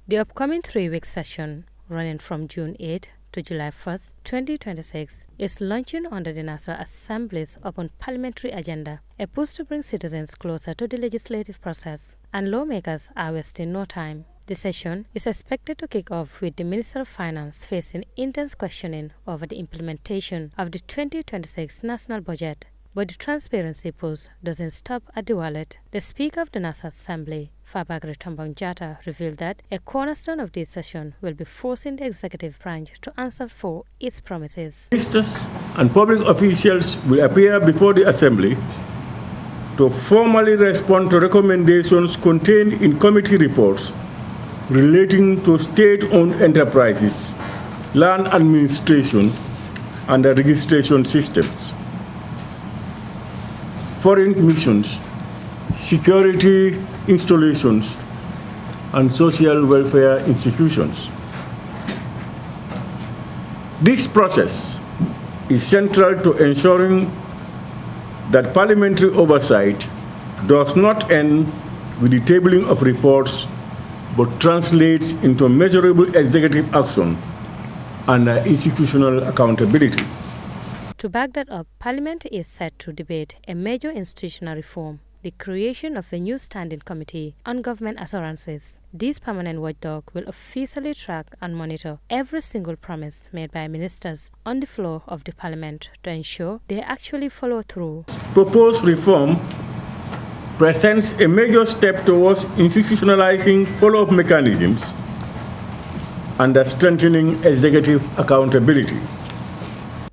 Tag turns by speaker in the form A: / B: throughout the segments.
A: The upcoming 3-week session, running from June 8 to July 1st, 2026, is launching under the National Assembly's Open Parliamentary Agenda, a push to bring citizens closer to the legislative process, and lawmakers are wasting no time. The session is expected to kick off with the Minister of Finance facing intense questioning over the implementation of the 2026 national budget. But the transparency push doesn't stop at the wallet. The Speaker of the National Assembly, Fabagri Tombong-Jatta, revealed that a cornerstone of this session will be forcing the executive branch to answer for its promises.
B: Ministers and public officials will appear before the Assembly to formally respond to recommendations contained in committee reports relating to state-owned enterprises, land administration, and the registration systems, foreign missions, security installations, and social welfare institutions. This process is central to ensuring that parliamentary oversight does not end with the tabling of reports, but translates into measurable executive action and institutional accountability.
A: To back that up, Parliament is set to debate a major institutional reform, the creation of a new standing committee on government assurances. This permanent watchdog will officially track and monitor every single promise made by ministers on the floor of the Parliament to ensure they actually follow through.
B: Proposed reform presents a major step towards institutionalizing follow-up mechanisms and strengthening executive accountability.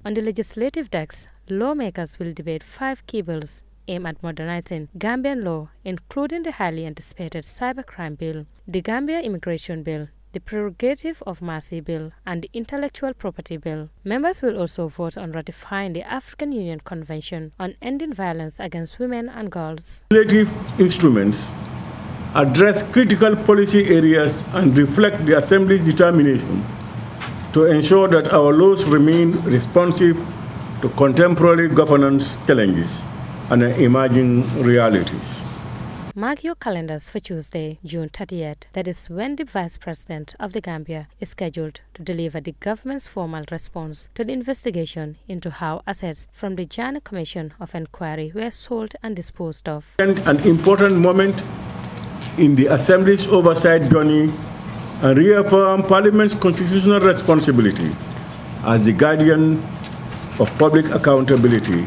A: On the legislative decks, lawmakers will debate 5 key bills aimed at modernizing Gambian law, including the highly anticipated Cybercrime Bill, the Gambia Immigration Bill, the Prerogative of Mercy Bill, and the Intellectual Property Bill. Members will also vote on ratifying the African Union Convention on Ending Violence Against Women and Girls.
B: Legislative instruments address critical policy areas and reflect the Assembly's determination to ensure that our laws remain responsive to contemporary governance challenges and emerging realities.
A: Mark your calendars for Tuesday, June 30th. That is when the Vice President of the Gambia is scheduled to deliver the government's formal response to the investigation into how assets from the Jana Commission of Inquiry were sold and disposed of.
B: An important moment in the Assembly's oversight journey and reaffirm Parliament's constitutional responsibility as the guardian of public accountability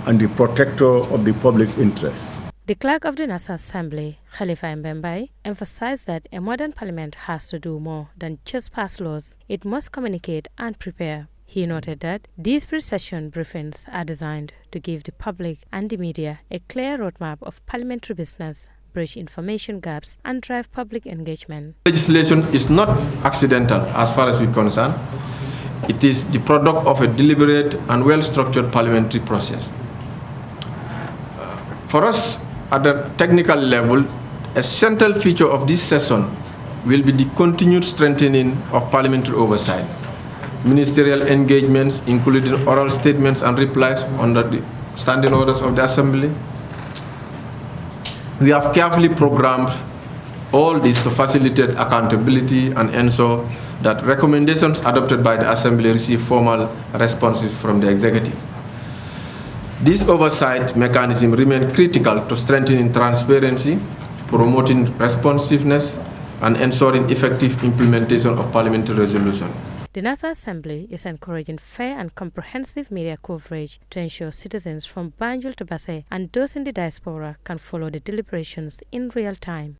B: and the protector of the public interest.
A: The Clerk of the National Assembly, Khalifa Mbembai, emphasized that a modern parliament has to do more than just pass laws. It must communicate and prepare. He noted that these pre-session briefings are designed to give the public and the media a clear roadmap of parliamentary business, bridge information gaps, and drive public engagement.
C: Legislation is not accidental as far as we're concerned. It is the product of a deliberate and well-structured parliamentary process. For us, at the technical level, a central feature of this session will be the continued strengthening of parliamentary oversight. Ministerial engagements, including oral statements and replies under the standing orders of the Assembly. We have carefully programmed all this to facilitate accountability and ensure that recommendations adopted by the Assembly receive formal responses from the Executive. This oversight mechanism remains critical to strengthening transparency, promoting responsiveness, and ensuring effective implementation of parliamentary resolution.
A: The National Assembly is encouraging fair and comprehensive media coverage to ensure citizens from Banjul to Basse and those in the diaspora can follow the deliberations in real time.